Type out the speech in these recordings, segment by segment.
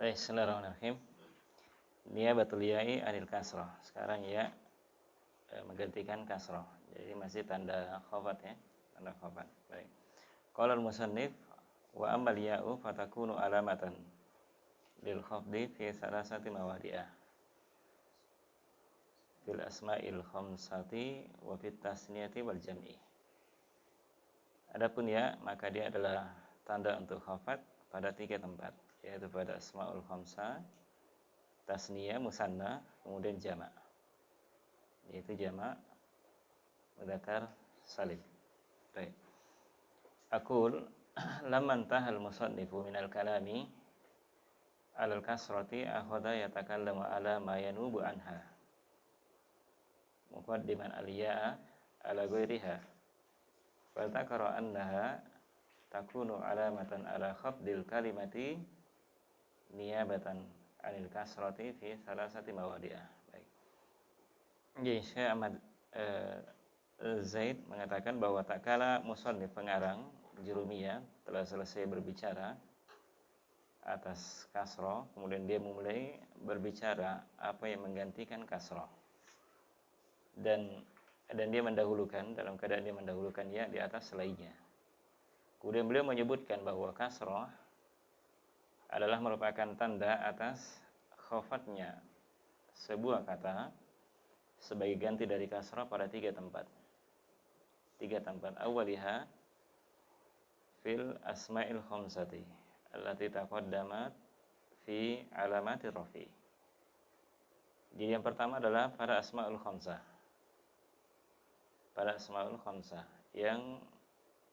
Bismillahirrahmanirrahim. Niyabatul ya'i anil kasrah. Sekarang ya menggantikan kasrah. Jadi masih tanda khafat ya, tanda khafat. Baik. Qala al-musannif wa ammal ya'u fatakunu alamatan lil khafdi fi salasati mawadi'ah. Fil asma'il khamsati wa fit tasniyati wal jam'i. Adapun ya, maka dia adalah tanda untuk khafat pada 3 tempat, yaitu pada asma'ul khamsah, tasniyah, musanna, kemudian jamak. Yaitu jamak mudzakkar salim. Baik. Aqul lamman tahal musannifu minal kalami alal kasrati akhadha yatakallamu ala ma yanubu anha. Muqaddiman al-ya'a ala ghairiha. Wa dzakara annaha takunu alamatan ala khafdil kalimati niyabatan anil kasrati fi salasati mawadi'ah. Baik. Jadi Syekh Ahmad Zaid mengatakan bahwa tak kala musannif pengarang Jurumiyah telah selesai berbicara atas kasrah, kemudian dia memulai berbicara apa yang menggantikan kasrah. Dan dia mendahulukan, dalam keadaan dia mendahulukan ya di atas selainnya. Kemudian beliau menyebutkan bahwa kasrah adalah merupakan tanda atas khafatnya sebuah kata sebagai ganti dari kasrah pada 3 tempat. 3 tempat. Awwaliha fil asma'il khamsati allati taqaddamat fi alamati rafi. Jadi yang pertama adalah pada asma'ul khamsah. Pada asma'ul khamsah yang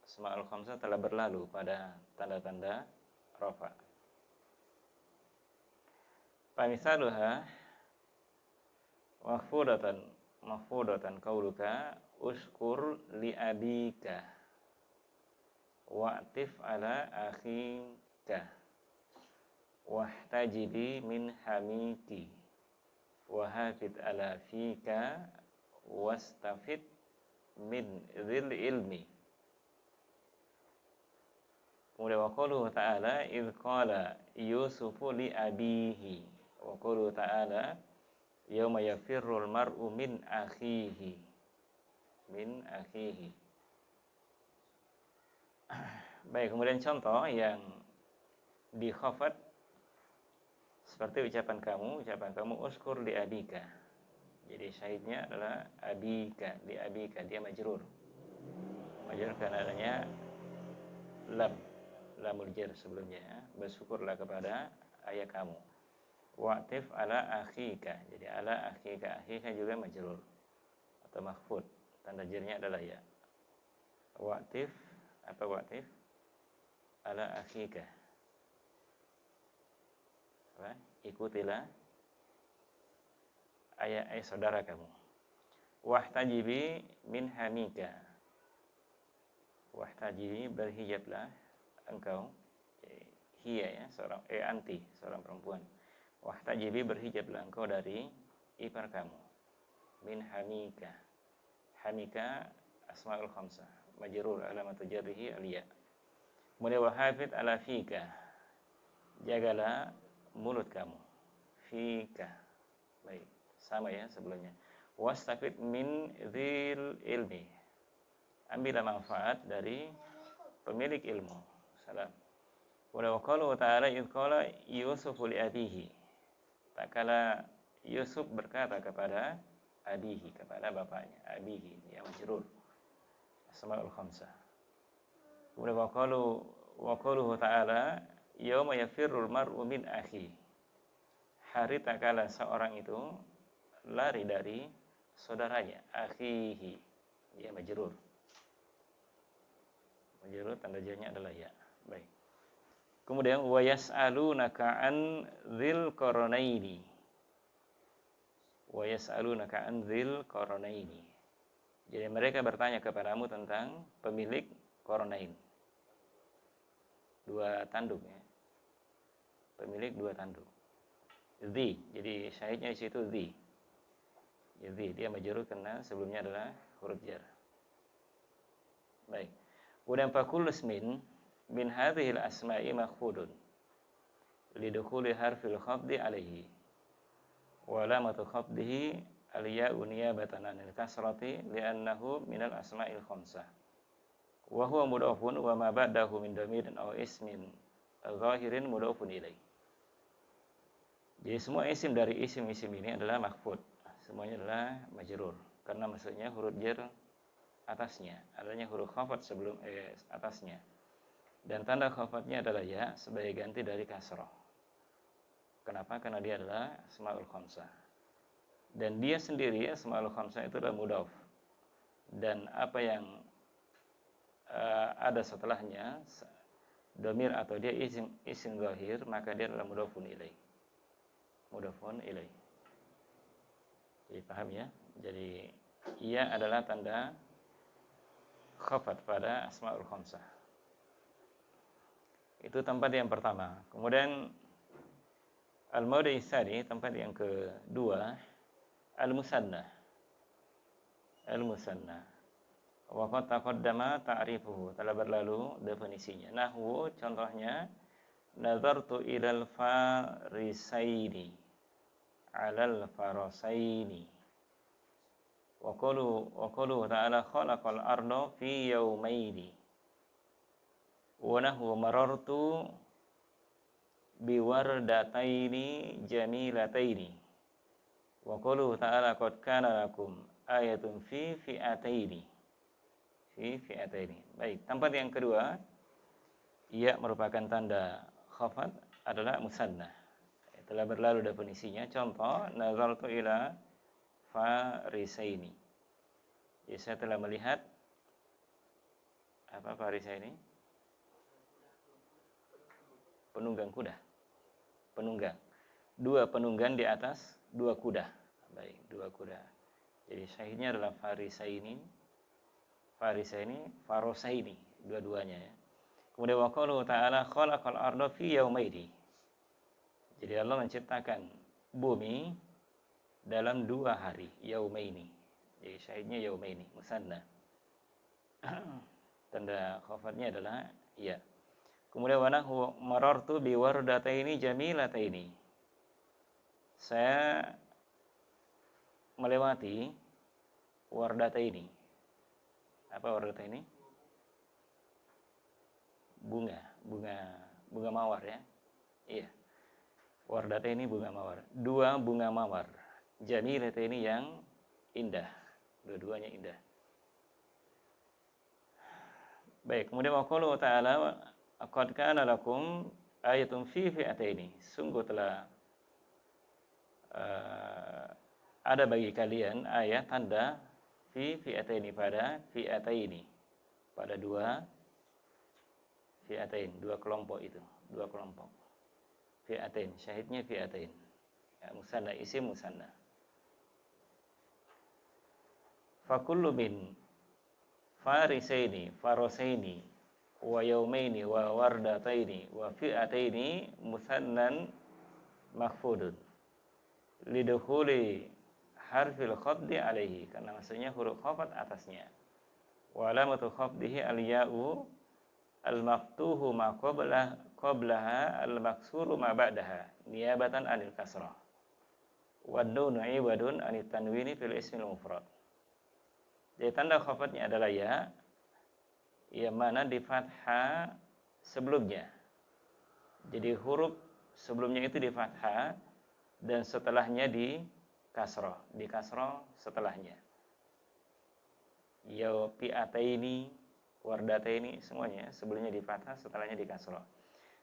asma'ul khamsah telah berlalu pada tanda-tanda rafa. Pamisaluha mahfudatan qauluka uskur li abika wa'tif ala akhika wahtajibi min hamiki wahafid ala fika wastafid min dhil ilmi. Kemudian wa qauluhu ta'ala idh qala yusufu li abihi wa qauluhu ta'ala yauma yafirrul mar'u min akhihi. Baik, kemudian contoh yang di khafat seperti ucapan kamu uskur li abika. Jadi syahidnya adalah abika, li abika, dia majrur karena adanya lamul jar sebelumnya. Bersyukurlah kepada ayah kamu. Wa'tif ala akhika. Jadi ala akhika juga majrur atau makhfud. Tanda jarnya adalah ya. Wa'tif ala akhika. Ikutilah ayah saudara kamu. Wahtajibi min hamika. Wahtajibi, berhijablah engkau. Hiya ya, seorang anti, seorang perempuan. Wahtajibi, berhijablah engkau dari ipar kamu. Min hamika. Hamika asma'ul khamsah, majrur alamatu jarrihi aliyah. Kemudian wahafid ala fika. Jagalah mulut kamu. Fika. Baik, sama ya sebelumnya. Wastafid min dzil ilmi. Ambillah manfaat dari pemilik ilmu. Salam. Wa qalu ta'ala idh qala Yusufu li abihi. Tak kala Yusuf berkata kepada abihi, kepada bapaknya, abihi, ya majrur. Asma'ul khamsah. Kemudian wa qaluhu ta'ala yauma yafirrul mar'u min akhi. Hari tak kala seorang itu lari dari saudaranya, akhihi, ya majrur. Majrur tanda jarnya adalah ya. Baik. Kemudian wa yas'alunaka an dzil qarnaini. Wa yas'alunaka an dzil qarnaini. Jadi mereka bertanya kepadamu tentang pemilik qarnain. 2 tanduk ya. Pemilik 2 tanduk. Dzi. Jadi syahidnya di situ dzi. Ya dzi, dia majrur karena sebelumnya adalah huruf jar. Baik. Kemudian faqul ismin min hadhil asma'i makhfudun. lidukhuli harfil khafdi alaihi wa lamatu khafdihi al-ya'u niyabatan 'anil kasrati li'annahu minal asma'il khamsah wa huwa mudhafun wa ma ba'dahu min dhamirin aw ismin zahirin mudhafun ilaih. Jadi semua isim dari isim-isim ini adalah makhfud, semuanya adalah majrur karena maksudnya huruf jar atasnya, adanya huruf khafat sebelum atasnya. Dan tanda khafatnya adalah ya sebagai ganti dari kasrah. Kenapa? Karena dia adalah asmaul khamsah. Dan dia sendiri asmaul khamsah itu adalah mudhaf. Dan apa yang ada setelahnya dhamir atau dia isim zahir, maka dia adalah mudhafun ilaih. Mudhafun ilaih. Jadi paham ya? Jadi ia adalah tanda khafat pada asmaul khamsah. Itu tempat yang pertama. Kemudian al-mawdi' tsani, tempat yang kedua, al-musanna. Al-musanna. Wa qad taqaddama ta'rifuhu, telah berlalu definisinya. Nahwu contohnya nazartu ilal farisaini 'alal farasaini. Wa qulu ta'ala khalaqal arda fi yawmaini. Wa nahwu marartu biwardataini jamilataini. Wa qulu ta'ala qad kana lakum ayatun fi fi'ataini. Fi fi'ataini. Baik, tempat yang kedua ia merupakan tanda khafat adalah musanna. Telah berlalu definisinya. Contoh, nazartu ila farisaini. Jadi saya telah melihat apa farisaini? Penunggang kuda. Penunggang. Dua penunggang di atas dua kuda. Baik, dua kuda. Jadi syahidnya adalah farisaini, farosaini, dua-duanya ya. Kemudian wa qauluhu ta'ala khalaqal arda fi yaumaini. Jadi Allah menciptakan bumi dalam 2 hari, yaumaini. Jadi syahidnya yaumaini, musanna. Tanda khafatnya adalah ya. Kemudian wa nahu marartu bi wardataini jamilataini. Saya melewati wardataini. Apa wardataini? Bunga mawar ya. Iya. Wardataini bunga mawar. 2 bunga mawar. Jamilataini yang indah. Dua-duanya indah. Baik, kemudian wa qaulu ta'ala qad kana lakum ayatun fi fi'ataini. Sungguh telah ada bagi kalian ayat tanda fi fi'ataini, pada fi'ataini, pada 2 fi'atain, 2 kelompok itu, 2 kelompok. Fi'atain, syahidnya fi'atain. Ya, musanna, isim musanna. Fakullu min farisaini, farosaini, wa yaumaini, wa wardataini, wa fi'ataini musannan makhfudun lidukhuli harfil khafdi alaihi, karena maksudnya huruf khafat atasnya. Wa alamatu khafdihi al-ya'u al-maftuhu ma qablaha al-maksuru ma ba'daha niyabatan anil kasrah. Wa nunu iwadun anit tanwini fil ismil mufrad. Jadi tanda khafatnya adalah ya, yang mana di fathah sebelumnya. Jadi huruf sebelumnya itu di fathah dan setelahnya di kasrah setelahnya. Ya pi'ataini, wardataini, semuanya sebelumnya di fathah, setelahnya di kasrah.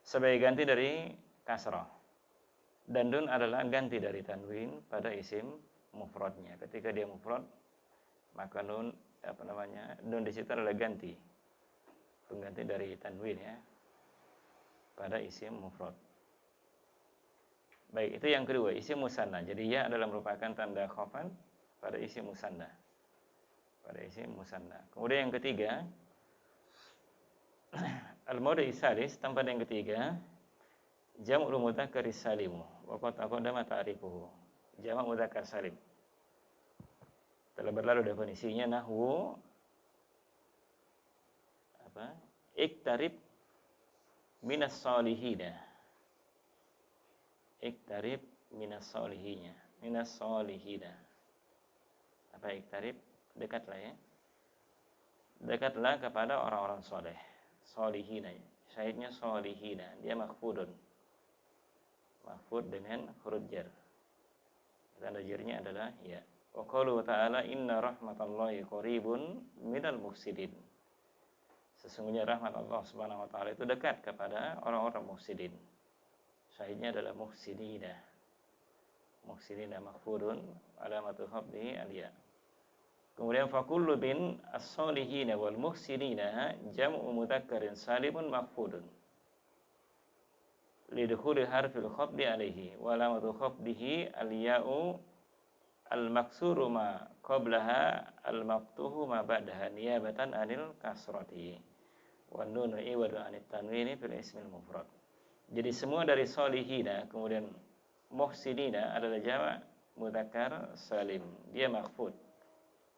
Sebagai ganti dari kasrah. Dan nun adalah ganti dari tanwin pada isim mufradnya. Ketika dia mufrad, maka nun nun di situ adalah ganti, pengganti dari tanwin ya pada isim mufrad. Baik, itu yang kedua, isim musanna. Jadi ya adalah merupakan tanda khafat pada isim musanna. Pada isim musanna. Kemudian yang ketiga, al-mawdi' tsalis, tempat yang ketiga, jam'ul mudzakkar salim. Wa qad taqaddama ta'rifuhu. Jama' mudzakkar salim. Telah berlalu definisinya. Nahwu iktarib minas salihina. iktarib minas solihina. Minas solihina. Apa iktarib? Dekatlah ya. Dekatlah kepada orang-orang soleh. Solihina. Syahidnya solihina. Dia makhfudun. Makhfud dengan huruf jar. Tanda jarnya adalah ya. Wa qaulu ta'ala inna rahmatallahi qaribun minal mufsidin. Sesungguhnya rahmat Allah Subhanahu wa taala itu dekat kepada orang-orang mufsidin. Syahidnya adalah muhsinina. Muhsinina makhfudun alamatu khabdihi al-ya. Kemudian fakullu bin as-solihina wal muhsinina jam'u mudzakkarin salimun makhfudun. Lidkhuli harfil khabdi alaihi wa alamatu khabdihi al-ya'u al-maksuru ma qablaha al-maftuhu ma ba'daha niyabatan anil kasrati wa nunu iwadu anit tanwini fil ismil mufrad. Jadi semua dari solihina kemudian muhsinina adalah jamak mudzakkar salim. Dia makhfud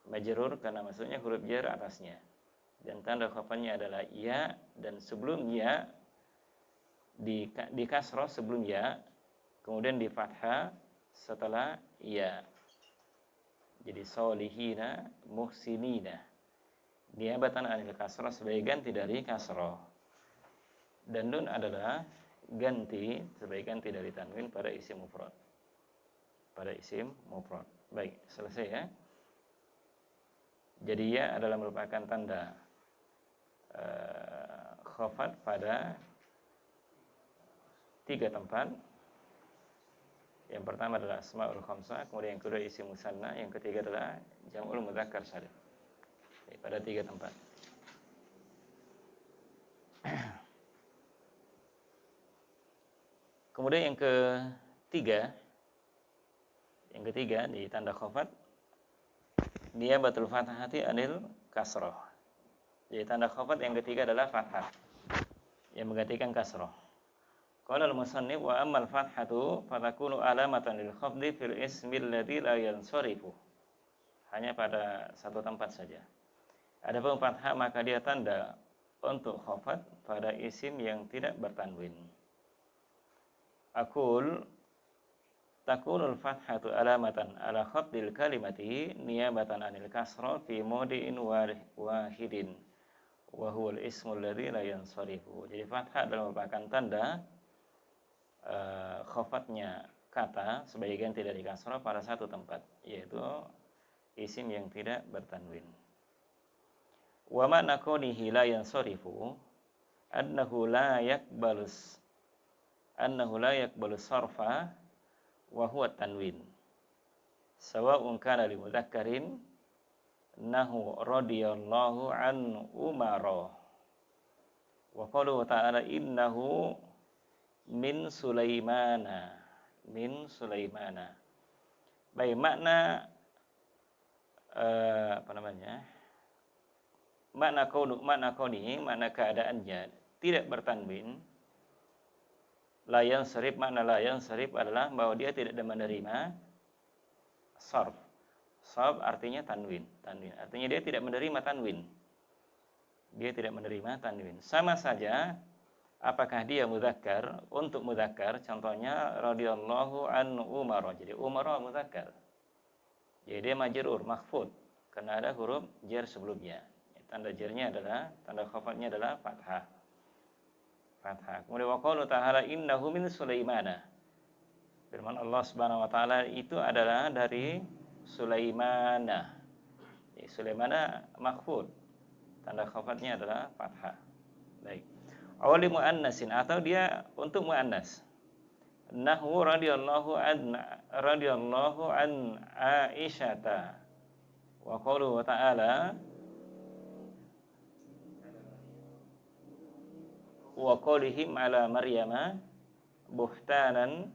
majrur karena maksudnya huruf jar atasnya dan tanda khafadnya adalah ya dan sebelum ya di kasrah sebelum ya kemudian di fathah setelah ya. Jadi solihina muhsinina niabatan anil kasrah sebagai ganti dari kasrah. Dan nun adalah ganti sebagai ganti dari tanwin pada isim mufrad. Pada isim mufrad. Baik, selesai ya. Jadi ya adalah merupakan tanda khafat pada 3 tempat. Yang pertama adalah asmaul khamsah, kemudian yang kedua isim musanna, yang ketiga adalah jam'ul mudzakkar salim. Pada 3 tempat. Kemudian yang ketiga di tanda khafat niyabatul fathahati anil kasrah. Jadi tanda khafat yang ketiga adalah fathah yang menggantikan kasrah. Qala al-musannif wa ammal fathatu fatakunu alamatan lil khafdi fil ismi alladhi la yansarifu. Hanya pada satu tempat saja. Adapun fathah maka dia tanda untuk khafat pada isim yang tidak bertanwin. Aqul takunul fathatu alamatan ala khafdil kalimati niyabatan anil kasra fi mawdi'in wahidin wa huwa al-ismu alladhi la yansarifu. Jadi fathah adalah merupakan tanda khafatnya kata sebagai ganti dari kasrah pada satu tempat, yaitu isim yang tidak bertanwin. Wa ma'na kaunihi la yansarifu annahu la yaqbalu sarfa wa huwa tanwin. Sawa'un kana li mudzakkarin nahu radiyallahu an umara. Wa qalu ta'ala innahu min Sulaimana. Baik, makna makna kaunihi, makna keadaannya tidak bertanwin. Layan sarif, makna layan sarif adalah bahwa dia tidak menerima sarf. Sarf artinya tanwin. Artinya dia tidak menerima tanwin. Sama saja apakah dia mudzakkar? Untuk mudzakkar contohnya radhiyallahu an Umar. Jadi Umar mudzakkar. Jadi dia majrur makhfud karena ada huruf jar sebelumnya. Tanda jarnya adalah, tanda khafatnya adalah fathah. Kemudian wa qaulu ta'ala innahu min Sulaimana. Firman Allah Subhanahu wa taala itu adalah dari Sulaimana. Jadi Sulaimana makhfud. Tanda khafatnya adalah fathah. Baik. Awali muannasin atau dia untuk muannas. Nahu radhiyallahu an Aisyata. Wa qaulu ta'ala wa qawlihim ala Maryama buhtanan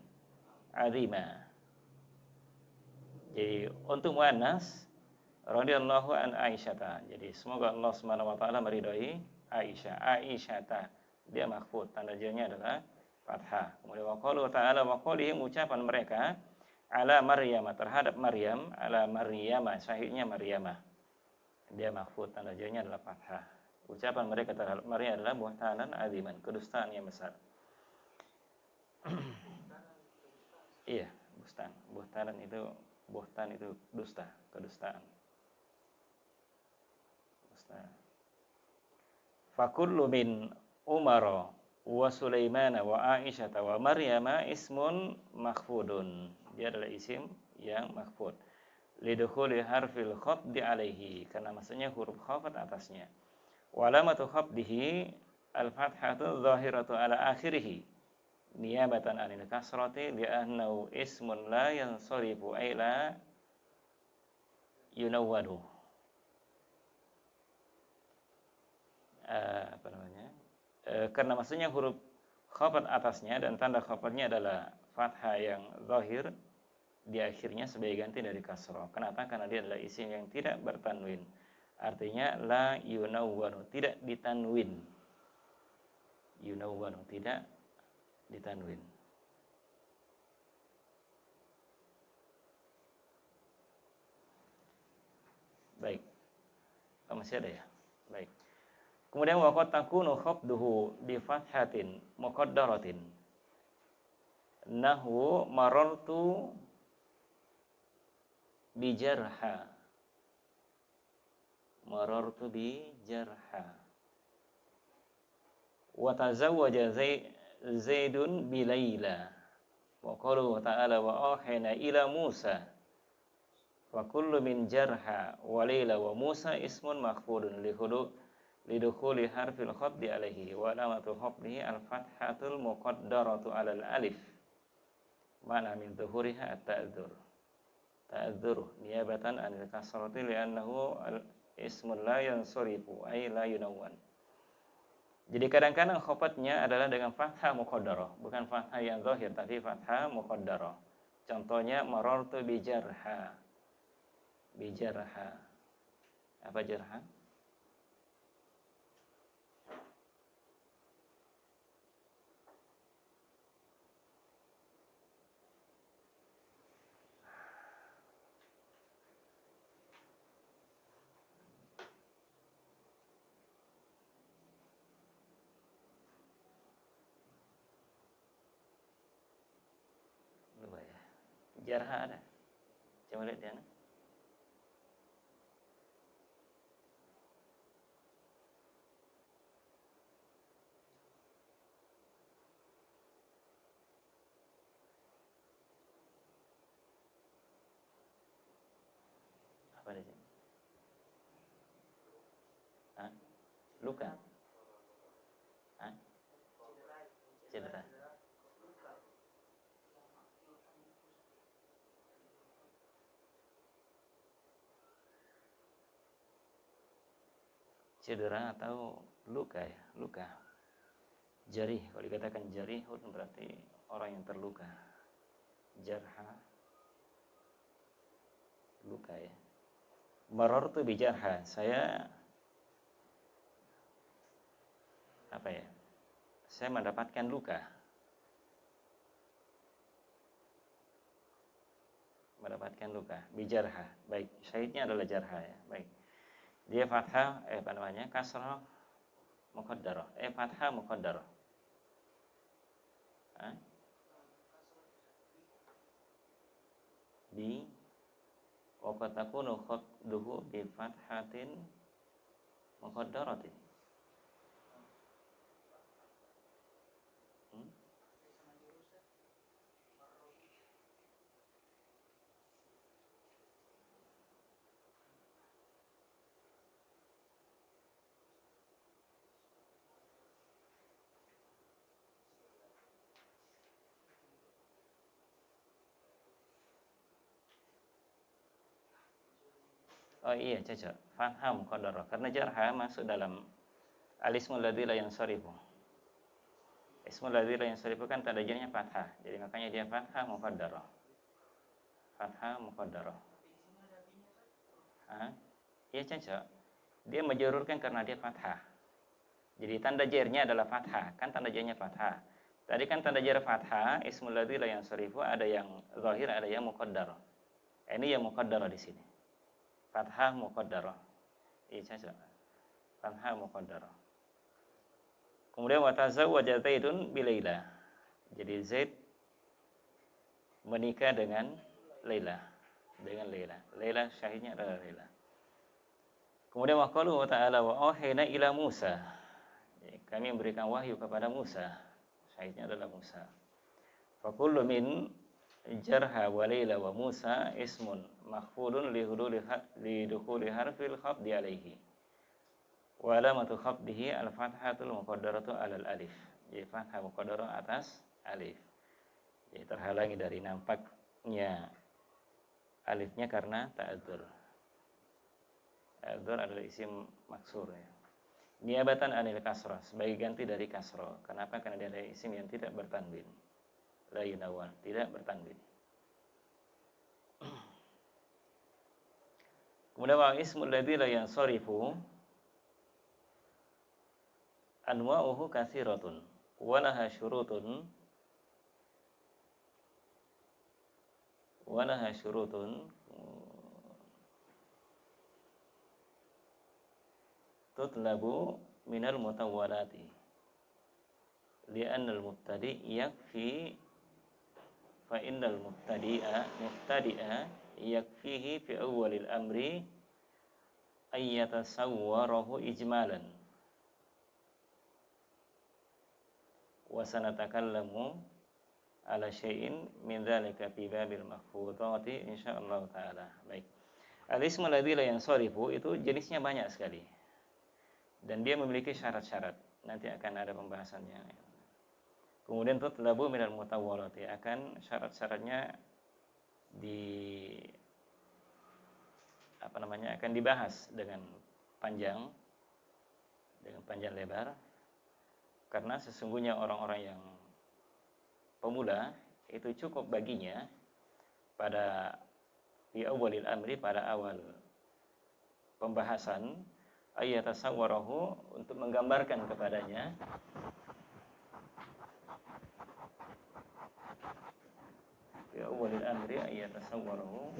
azima. Jadi untuk muannas radhiyallahu an Aisyata. Jadi semoga Allah Subhanahu wa taala meridhai Aisyata. Dia makhfud, tanda jarnya adalah fathah. Kemudian wa qalu ta'ala wa qawlihim ucapan mereka ala Maryama terhadap Maryam, ala Maryama syahidnya Maryamah. Dia makhfud, tanda jarnya adalah fathah. Ucapan mereka terhadap Maryam adalah buhtanan aziman, kedustaan yang besar. kedustaan. Buhtan itu dusta, kedustaan. Dusta. Fakullu min Umar wa Sulaiman wa Aisyah wa Maryam ismun makhfudun. Dia adalah isim yang makhfud. Lidukhuli harfil khafdi alaihi, karena maksudnya huruf khafat atasnya. Wa alamatu khafdihi al-fathatu dhahiratu ala akhirih niyabatan anil kasrati li'annahu ismun la yansarifu ay la yunawwadu. Karena maksudnya huruf khafat atasnya dan tanda khafatnya adalah fathah yang zahir di akhirnya sebagai ganti dari kasrah. Kenapa? Karena dia adalah isim yang tidak bertanwin. Artinya la yunawwanu, tidak ditanwin. Yunawwanu, tidak ditanwin. Baik. Masih ada ya? Baik. Kemudian wa qad takunu khafduhu bi fathatin muqaddaratin. Nahu marartu bi jarha. Marartu bi jarha. Wa tazawwaja Zaidun bi Laila. Wa qalu ta'ala wa ahina ila Musa. Wa kullu min jarha wa Laila wa Musa ismun makhfudun lidukhuli harfil khafdi alaihi wa alamatu khafdihi al-fathatul muqaddaratu alal alif. Mana min dhuhuriha at-ta'dzur. Ta'dzur niyabatan anil kasrati li'annahu ismun la yansurifu ay la yunawwan. Jadi kadang-kadang khofatnya adalah dengan fathah muqaddarah, bukan fathah yang zahir tapi fathah muqaddarah. Contohnya marartu bi jarha. Bi jarha. Apa jarha? Jarha ada. Coba lihat ya. Apa di sini? Hah? Luka? Hah? Cedera. Cedera atau luka ya, luka. Jarih, kalau dikatakan jarihun berarti orang yang terluka. Jarha, luka ya. Marartu bi jarha, saya apa ya? Saya mendapatkan luka. Mendapatkan luka, bi jarha. Baik, syahidnya adalah jarha ya. Baik. Dia fathah kasrah muqaddarah. Fathah muqaddarah. Bi wa qad takunu khafduhu bi fathatin muqaddaratin. Oh iya, cocok. Fathah muqaddarah. Karena jarha masuk dalam al-ismul ladzi la yansarifu. Ismul ladzi la yansarifu kan tanda jarnya fathah. Jadi makanya dia fathah muqaddarah. Fathah muqaddarah. Iya cocok. Dia majrurkan karena dia fathah. Jadi tanda jarnya adalah fathah. Kan tanda jarnya fathah. Tadi kan tanda jar fathah, ismul ladzi la yansarifu ada yang zahir, ada yang muqaddarah. Ini yang muqaddarah di sini. Fathah muqaddarah. Iya cocok. Fathah muqaddarah. Kemudian wa tazawwaja Zaidun bi Laila. Jadi Zaid menikah dengan Laila. Dengan Laila. Laila syahidnya adalah Laila. Kemudian waqalu ta'ala wa auhayna ila Musa. Kami memberikan wahyu kepada Musa. Syahidnya adalah Musa. Fa kullu min jarha wa Laila wa Musa ismun makhfudun li dukhuli harfil khafdi alaihi. Wa alamatu khafdihi al-fathatul muqaddaratu alal alif. Jadi fathah muqaddarah atas alif. Jadi terhalangi dari nampaknya alifnya karena ta'adzur. Ta'adzur adalah isim maksur ya. Niabatan anil kasrah, sebagai ganti dari kasrah. Kenapa? Karena dia adalah isim yang tidak bertanwin. La yunawwan, tidak bertanwin. Kemudian wa ismul ladzi la yansarifu anwa'uhu katsiratun wa laha syurutun tutlabu minal mutawwalati li'anna al-mubtadi' yakfi fa innal mubtadi'a yakfihi fi awwalil amri ay yatasawwarahu ijmalan wa sanatakallamu ala syai'in min dzalika fi babil mahfudhati insyaallah taala. Baik. Al-ismul ladzi la yansarifu itu jenisnya banyak sekali. Dan dia memiliki syarat-syarat. Nanti akan ada pembahasannya. Kemudian tutlabu minal mutawwalati, akan syarat-syaratnya akan dibahas dengan panjang lebar, karena sesungguhnya orang-orang yang pemula itu cukup baginya pada fi awwalil amri, pada awal pembahasan, ayatasawwarahu, untuk menggambarkan kepadanya ya awalil amri ayatasawwarahu,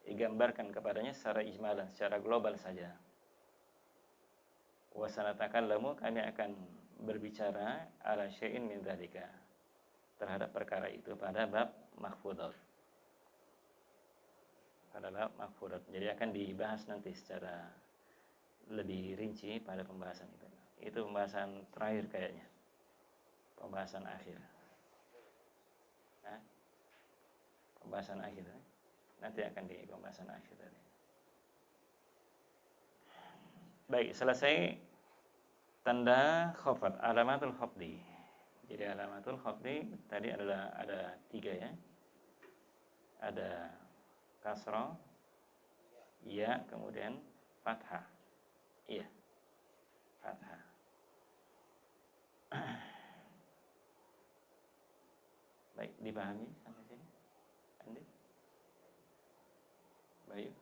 digambarkan kepadanya secara ijmalan, secara global saja. Wa sanatakallamu, kami akan berbicara ala syai'in min dzalika, terhadap perkara itu pada bab mahfudhat. Pada bab mahfudhat. Jadi akan dibahas nanti secara lebih rinci pada pembahasan itu. Itu pembahasan terakhir kayaknya. Pembahasan akhir. Nah, pembahasan akhir. Nanti akan di pembahasan akhir tadi. Baik, selesai tanda khafad, alamatul khafdi. Jadi alamatul khafdi tadi ada 3 ya. Ada kasrah, ya, kemudian fathah. Iya, fathah. Baik, dipahami sampai sini? Andi? Baik.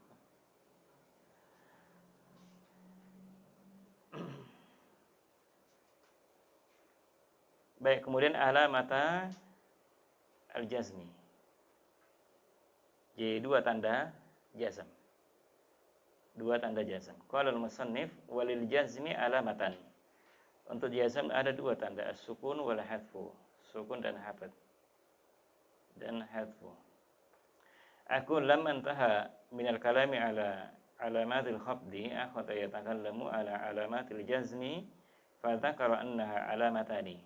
Baik, kemudian alamata al-jazmi. Jadi 2 tanda jazm. 2 tanda jazm. Qala al-musannif walil jazmi alamatan. Untuk jazm ada 2 tanda, as-sukun wal hadfu. Sukun dan hafad. Dan hadfu. Aku lam antaha minal kalami ala alamatil khafdi, akhata yatakallamu ala alamatil jazmi, fa dzakara annaha alamatani.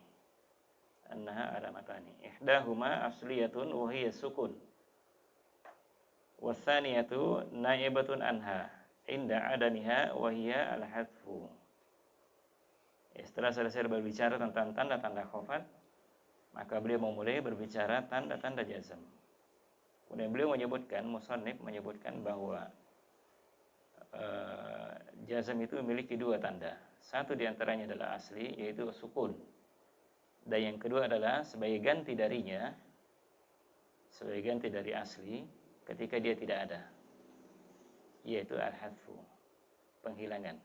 Ihdahuma asliyatun wa hiya sukun. Wasaniyatu naibatun anha inda adamiha wa hiya al-hadfu. Setelah selesai berbicara tentang tanda-tanda khafat, maka beliau memulai berbicara tanda-tanda jazm. Kemudian beliau menyebutkan, musannif menyebutkan bahwa jazm itu memiliki 2 tanda. Satu diantaranya adalah asli, yaitu sukun. Dan yang kedua adalah sebagai ganti darinya, sebagai ganti dari asli ketika dia tidak ada, yaitu al-hadfu, penghilangan.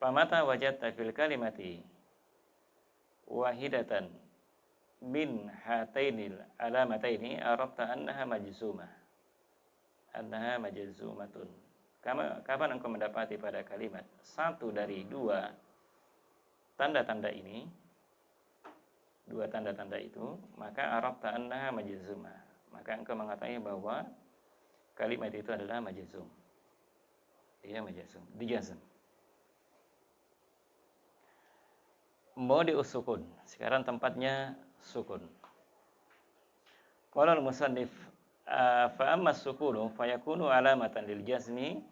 Pamata wajadta fil kalimati wahidatan min hatainil alamataini arabta annaha majzumah, annaha majzumatun. Kapan engkau mendapati pada kalimat satu dari 2 tanda-tanda ini, dua tanda-tanda itu, maka arafta annaha majzumah. Maka engkau mengetahui bahwa kalimat itu adalah majzum. Dia majzum, dijazm. Mawdi'us sukun. Sekarang tempatnya sukun. Qala al-musannif fa amma as-sukunu fayakunu alamatan lil jazmi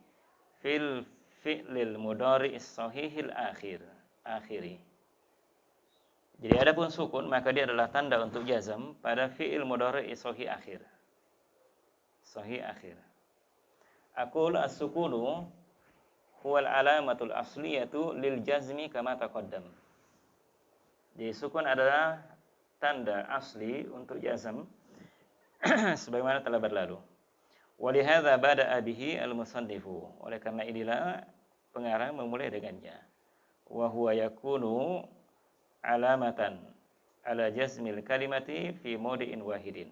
fil fi'lil mudhari'is sahihil akhiri. Jadi adapun sukun maka dia adalah tanda untuk jazm pada fi'il mudhari'is sahih akhir. Sahih akhir. Aqul as-sukunu huwal alamatul asliyatu lil jazmi kama taqaddam. Jadi sukun adalah tanda asli untuk jazm sebagaimana telah berlalu. Walihadza bada'a bihi al-musannifu. Oleh karena inilah pengarang memulai dengannya. Wa huwa yakunu alamatan ala jazmil kalimati fi mawdi'in wahidin.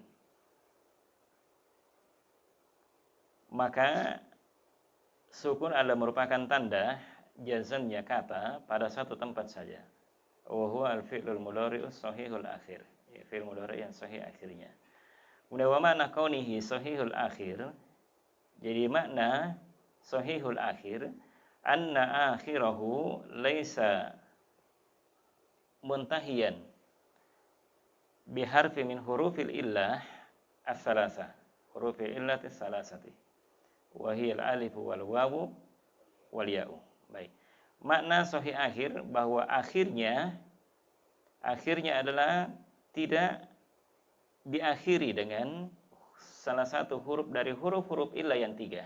Maka sukun adalah merupakan tanda jazmnya kata pada satu tempat saja. Wa huwa al-fi'lul mudhari'us sahihul akhir. Ya, fi'il mudhari' yang sahih akhirnya. Kemudian wa makna kaunihi sahihul akhir. Jadi makna sahihul akhir anna akhirahu laisa muntahiyan biharfi min hurufil illah as-salasa. Hurufil illati as-salasati. Wa hiya al-alif wal wawu wal ya'u. Baik. Makna sahih akhir bahwa akhirnya adalah tidak diakhiri dengan salah satu huruf dari huruf-huruf illah yang 3.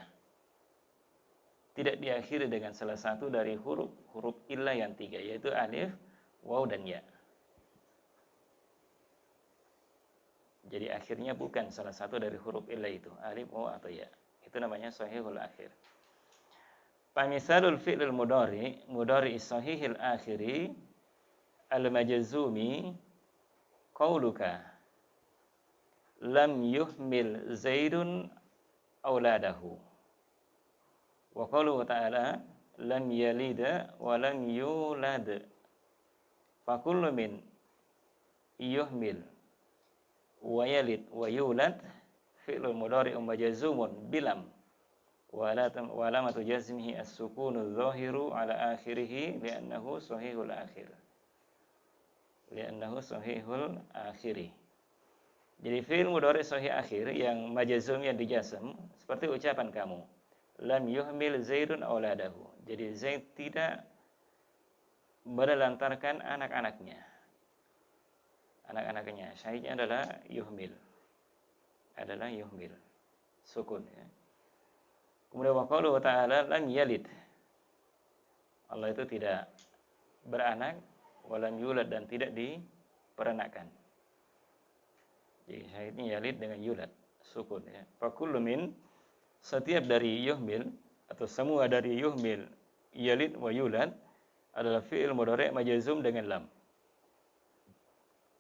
Tidak diakhiri dengan salah satu dari huruf illah yang 3, yaitu alif, waw, dan ya. Jadi akhirnya bukan salah satu dari huruf illah itu, alif, waw, atau ya. Itu namanya sahihul akhir. Pamisalul fi'lil mudhari sahihil akhiri al-majzumi qauluka lam yuhmil zaidun auladahu wa qauluhu ta'ala lam yalida wa lam yulad fa kullu min yuhmil wa yalid wa yulad fi'lul mudhari'un majzumun bilam wa alamatu jazmihi as-sukunu adh-dhahiru ala akhirih li'annahu sahihul akhir. Jadi fi'il mudhari' sahih akhir yang majzumnya dijazm seperti ucapan kamu, lam yuhmil zaidun auladahu. Jadi Zaid tidak menelantarkan anak-anaknya. Anak-anaknya. Syahidnya adalah yuhmil. Sukun, ya. Kemudian wa qauluhu ta'ala lam yalid. Allah itu tidak beranak, walam yulad, dan tidak diperanakkan. Jadi syahidnya yalid dengan yulad, sukun, ya. Fa kullu min, setiap dari yuhmil atau semua dari yuhmil, yalid wa yulad adalah fi'il mudhari' majzum dengan lam.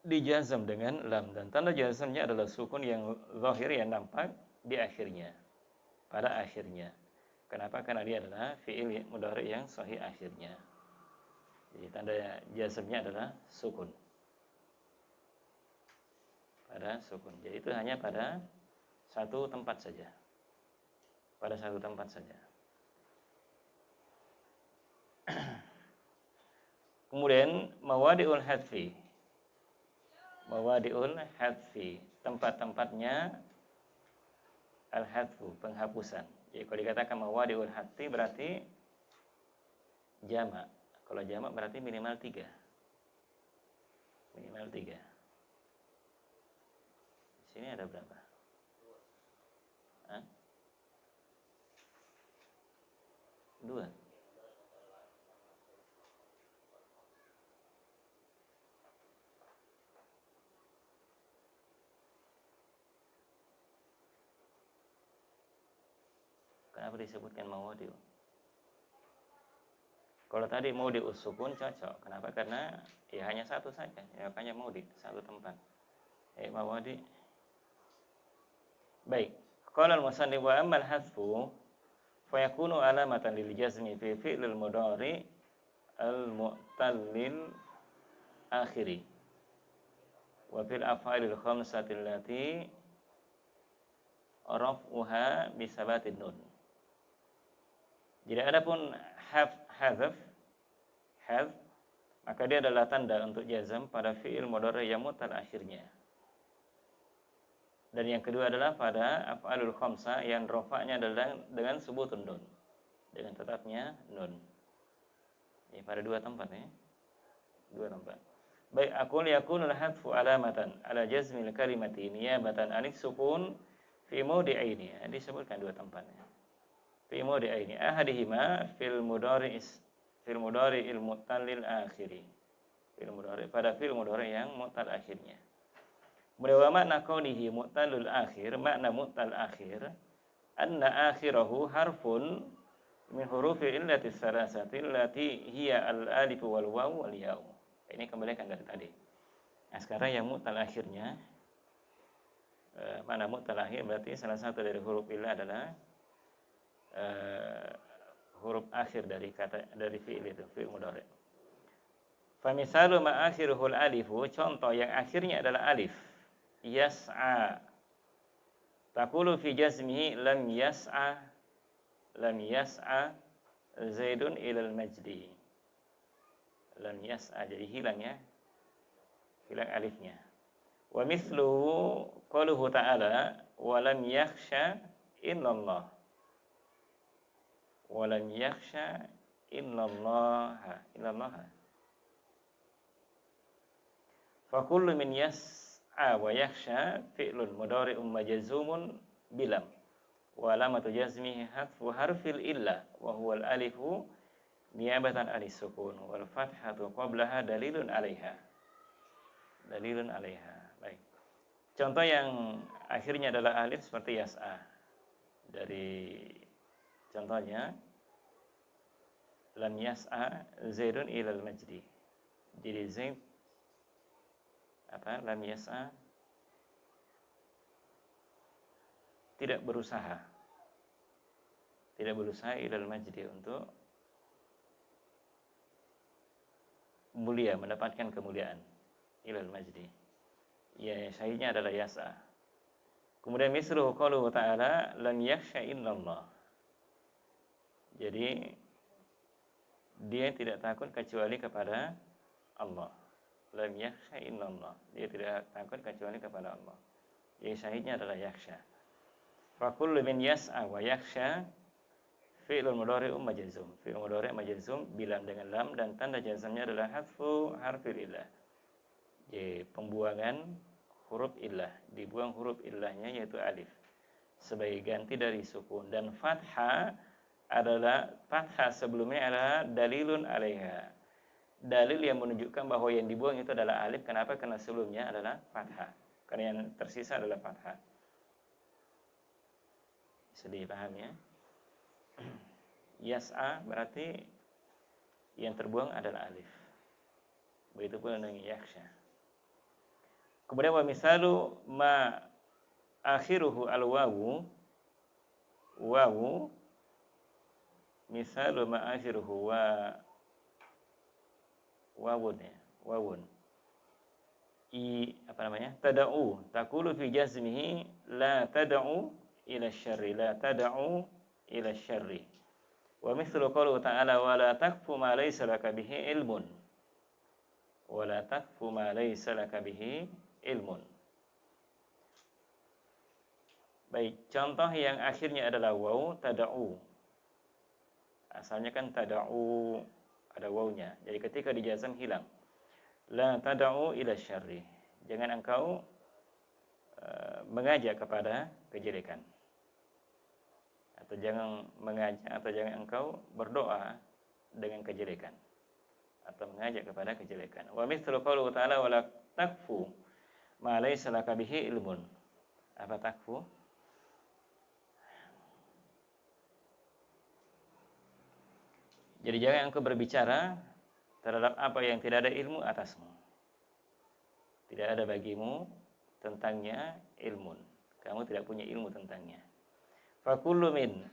Dijazm dengan lam, dan tanda jazmnya adalah sukun yang zahir yang nampak di akhirnya. Pada akhirnya. Kenapa? Karena dia adalah fi'il mudhari' yang sahih akhirnya. Jadi tanda jazmnya adalah sukun. Pada sukun. Jadi itu hanya pada satu tempat saja. Pada satu tempat saja. Kemudian mawadi'ul hadfi. Tempat-tempatnya al-hadfu, penghapusan. Jadi kalau dikatakan mawadi'ul hadfi berarti jamak. Kalau jamak berarti minimal 3. Minimal 3. Di sini ada berapa? Hah? 2. Kenapa disebutkan mawadi'u? Kalau tadi mawdi'us sukun cocok. Kenapa? Karena ya hanya satu saja. Ya, makanya mawdi', satu tempat. Mawadi'. Baik. Qala al-musannif wa ammal hadfu fa yakunu alamatan lil jazmi fi fi'lil mudhari al-mu'tallil akhiri. wa fil af'alil khamsati allati raf'uha bisabatin nun. Jadi adapun hadzaf maka dia adalah tanda untuk jazam pada fi'il mudhari yang mutal akhirnya. Dan yang kedua adalah pada af'alul khamsah yang rafa'nya adalah dengan subutun nun, dengan tetapnya nun. Ini pada dua tempat ya. Dua tempat. Baik, aqul yakunul hadfu alamatan ala jazmil kalimati niyabatan anis sukun fi mawdi'aini. Disebutkan dua tempatnya. Fi mawdi'aini. Ahadihima fil mudhari'il mutallil akhiri. Fil mudhari pada fil mudhari yang mutal akhirnya. Kemudian makna qawlihi mu'talul akhir, makna mu'tal akhir, anna akhirahu harfun min hurufi illati salasati allati hiya al-alif wal waw wal ya'u. Ini kembalikan dari tadi. Nah, sekarang yang mu'tal akhirnya, makna mu'tal akhir berarti salah satu dari huruf illah adalah huruf akhir dari fi'il itu, fi'il mudhari. Fa misalu ma akhiruhul alifu, contoh yang akhirnya adalah alif. Yas'a, taqulu fi jazmihi lam yas'a Zaidun ilal majdi. Lam yas'a, jadi hilang ya, hilang alifnya. Wa mithluhu qauluhu ta'ala wa lam yakhsha illallah, wa lam yakhsha illallah. Fa kullu min wa yakhsha fi'lun mudhari'un majzumun bilam wa alamatu jazmihi hadfu harfil illa wa huwa al-alifu niyabatan anis sukun wal fathatu qablaha dalilun 'alaiha. Baik. Contoh yang akhirnya adalah alif seperti yas'a. Dari contohnya lam yas'a Zaidun ilal majdi. Jadi Zaid lam yas'a, tidak berusaha ilal majdi, untuk mulia, mendapatkan kemuliaan. Ilal majdi, ya syahidnya adalah yas'a. Kemudian misluhu qauluhu ta'ala lam yakhsha illallah. Jadi dia tidak takut kecuali kepada Allah. Lam yakhsha illallah, dia tidak takut kecuali kepada Allah. Jadi syahidnya adalah yakhsha. Fa kullu min yas'a wa yakhsha fi'lun mudhari'un majzum. Fi'il mudhari' majzum bilam dengan lam dan tanda jazmnya adalah hadfu harfil illah. Jadi pembuangan huruf illah, dibuang huruf illahnya yaitu alif sebagai ganti dari sukun, dan fathah sebelumnya adalah dalilun 'alaiha. Dalil yang menunjukkan bahwa yang dibuang itu adalah alif. Kenapa? Karena sebelumnya adalah fathah. Karena yang tersisa adalah fathah. Bisa dipahami ya? Yas'a berarti yang terbuang adalah alif. Begitupun dengan yakhsha. Kemudian wa misalu ma akhiruhu al-wawu, misalu ma akhiruhu wawun. Tada'u, taqulu fi jazmihi la tada'u ila syarri. Wa mithlu qawluhu ta'ala wa la taqfu ma laysa laka bihi ilmun. Baik, contoh yang akhirnya adalah waw, tada'u. Asalnya kan tada'u, ada wawnya. Jadi ketika dijazam hilang. La tada'u ila syarri. Jangan engkau mengajak kepada kejelekan. Atau jangan engkau berdoa dengan kejelekan. Atau mengajak kepada kejelekan. Wa mithlu qauluhu ta'ala wa la taqfu ma laysa laka bihi ilmun. Apa takfu? Jadi jangan engkau berbicara terhadap apa yang tidak ada ilmu atasmu. Tidak ada bagimu tentangnya ilmun. Kamu tidak punya ilmu tentangnya. Fa kullu min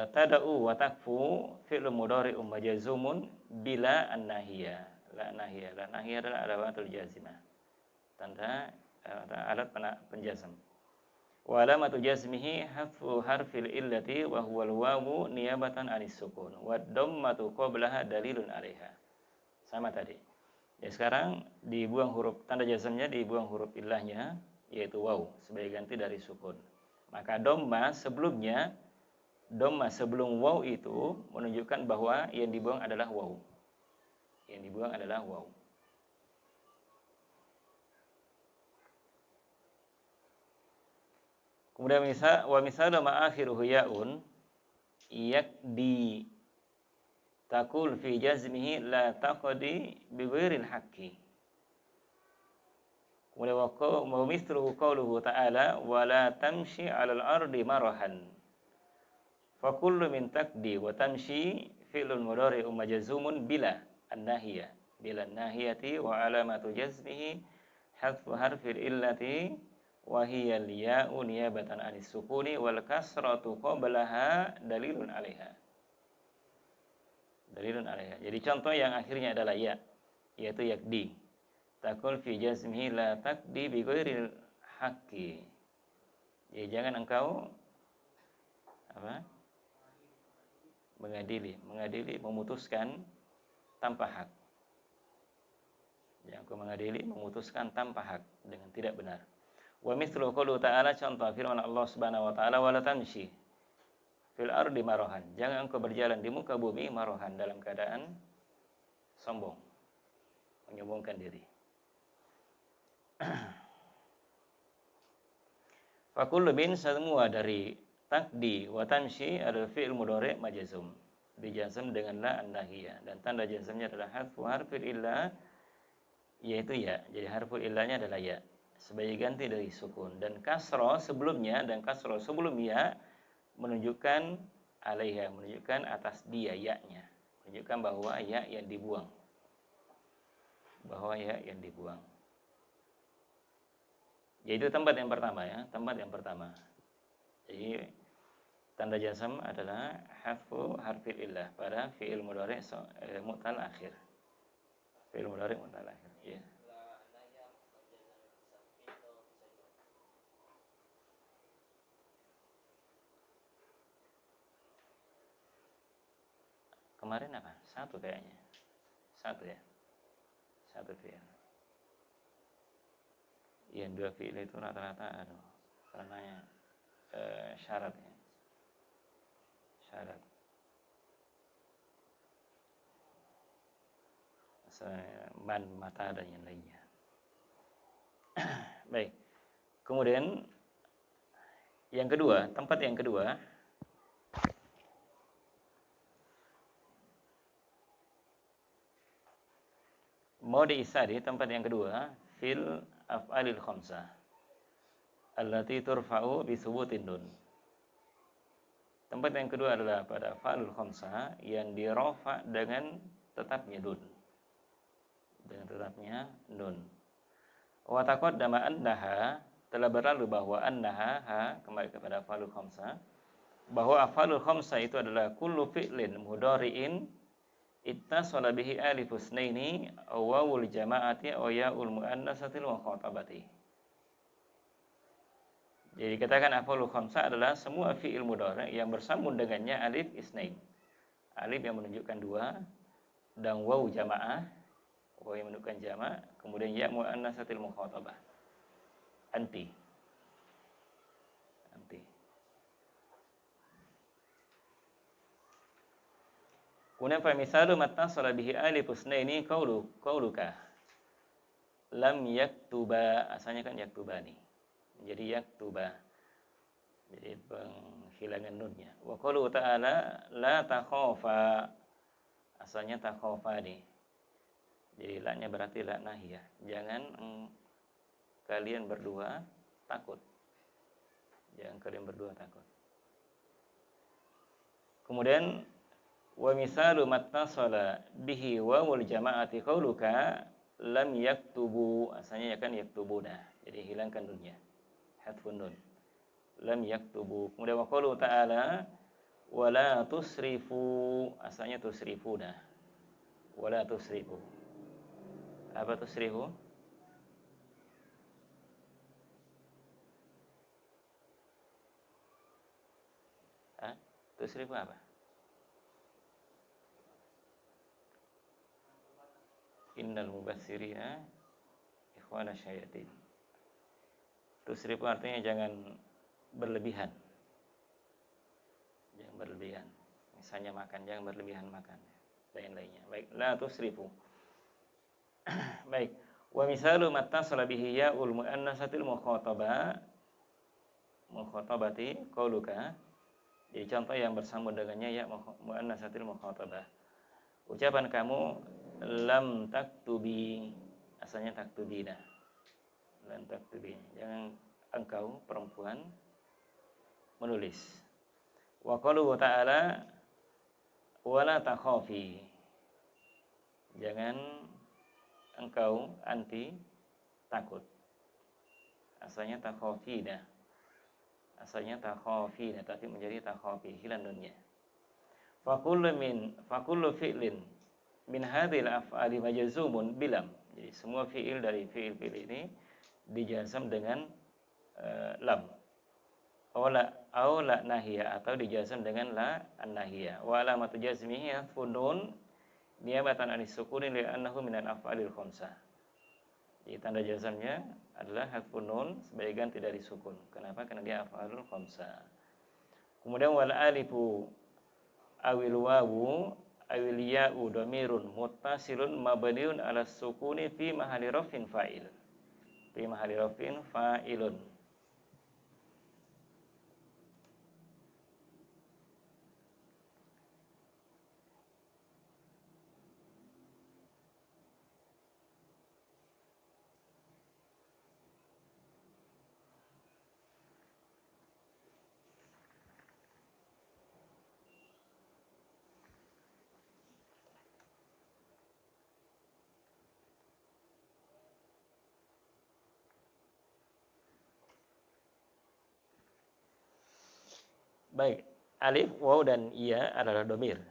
tada'u wa takfu fi'lun mudhari'un majzumun bila an-nahiyah. La nahiyah adalah adawatul jazimah. tanda alat penjazm. Wa alamatu jazmihi hafu harfil illati wa huwal wawu niyabatan anis sukun wa dhammatu qablaha dalilun 'alaiha. Sama tadi. Ya, sekarang dibuang huruf tanda jazmnya, dibuang huruf illahnya yaitu waw sebagai ganti dari sukun. Maka dhamma sebelum waw itu menunjukkan bahwa yang dibuang adalah waw. Yang dibuang adalah waw. Kemudian wa misalu ma akhiruhu ya'un yakdi taqul fi jazmihi la taqdi bi ghairil haqqi. Kemudian wa mithluhu qawluhu ta'ala wa la tamshi 'alal ardi marahan. Fa kullu min taqdi wa tamshi fi'lun mudhari'un majzumun bila an-nahiyah bila an-nahiyati wa alamatu jazmihi hadfu harfil illati wa hiya al-ya'u niyabatan 'anis sukuni wal kasratu qablaha dalilun 'alaiha. Dalilun 'alaiha. Jadi contoh yang akhirnya adalah ya, yaitu yakdi. Taqul fi jazmihi la taqdi bi ghairil haqqi. Jadi jangan engkau mengadili, memutuskan tanpa hak. Jangan engkau mengadili, memutuskan tanpa hak dengan tidak benar. Wa mithlu qawlu ta'ala, contoh firman Allah Subhanahu wa taala, wala tamshi fil ardi marahan. Jangan engkau berjalan di muka bumi marahan, dalam keadaan sombong, menyombongkan diri. Fa kullu min, semua dari taqdi wa tamshi adalah fi'il mudhari' majzum, dijazm dengan la an-nahiyah, dan tanda jazmnya adalah harfu harfil illah yaitu ya. Jadi harful illahnya adalah ya sebagai ganti dari sukun, dan kasroh sebelumnya dan kasroh sebelum ya menunjukkan alaiha, menunjukkan atas dia ya-nya, menunjukkan bahwa ya yang dibuang, yaitu tempat yang pertama ya, tempat yang pertama. Jadi tanda jazm adalah harfu harfil illah pada fi'il mudhari' mu'tal akhir, fi'il mudhari' mu'tal akhir ya. Kemarin apa? Satu kayaknya. Satu ya. Satu fi'il. Yang dua fi'il itu rata-rata karena syarat ya. Syarat. Man, mata, dan yang lainnya. Baik. Kemudian yang kedua, tempat yang kedua, mode isari, tempat yang kedua, fil af'alil khamsah allati turfa'u bi thubutin nun. Tempat yang kedua adalah pada fa'alul khamsah yang dirofa dengan tetapnya nun. Dengan tetapnya nun. Wa taqaddama annaha, telah berlalu bahwa annaha, kembali kepada fa'alul khamsah, bahwa af'alul khamsah itu adalah kullu fi'lin mudhari'in ittasala bihi alifus naini aw wawul jama'ati aw ya'ul muannatsatil mukhatabati. Jadi katakan af'alul khamsah adalah semua fi'il mudhari' yang bersambung dengannya alif isnain. Alif yang menunjukkan dua, dan waw jamaah, waw yang menunjukkan jama', kemudian ya muannatsatil mukhatabah. Anti. Kemudian fa misalu mattasala bihi alifus naini qauluka lam yaktuba, asalnya kan yaktubani menjadi yaktuba, jadi penghilangan nunnya. Wa qaulu ta'ala la takhafa, asalnya takhafani, jadi la-nya berarti la nahiyah, jangan kalian berdua takut, jangan kalian berdua takut. Kemudian wa misalu mattasala bihi wawul jama'ati qauluka lam yaktubu, asalnya ya kan yaktubuna, jadi hilangkan nunnya, hadfun nun, lam yaktubu. Kemudian wa qaulu ta'ala wala tusrifu, asalnya tusrifuna, wala tusrifu. Apa tusrifu? Tusrifu apa? Innal mubassirina ikhwana syayatin. Tusrifu artinya jangan berlebihan. Jangan berlebihan. Misalnya makan, jangan berlebihan makan. Lain-lainnya. Baik, la tusrifu. Baik. Wa misalu mattasala bihi ya'ul mu'annasatil mukhatabati qauluka. Jadi contoh yang bersambung dengannya ya mu'annasatil mukhatabah. Ucapan kamu lam taktubi, asalnya taktubina. Lam taktubi. Jangan engkau perempuan menulis. Wa qaluhu ta'ala wala takhafi. Jangan engkau anti takut. Asalnya takhafina. Asalnya takhafina tapi menjadi takhafi, hilang nunnya. Fa kullu fi'lin min hadhil af'ali majzumun bilam. Jadi semua fi'il dari fi'il ini dijazam dengan lam. Aula nahiyah atau dijazam dengan la an-nahiyah. Wa alamatu jazmihi hadfun nun niyabatan anis sukuni li'annahu minal af'alil khamsah. Jadi tanda jazamnya adalah hadfun nun sebagai ganti dari sukun. Kenapa? Karena dia af'alul khamsah. Kemudian wal alifu awil wawu awil ya'u dhamirun muttasilun mabniun ala sukuni fi mahalli rafin fa'il. Fi mahalli rafin fa'ilun. Baik, alif, waw dan iya adalah domir.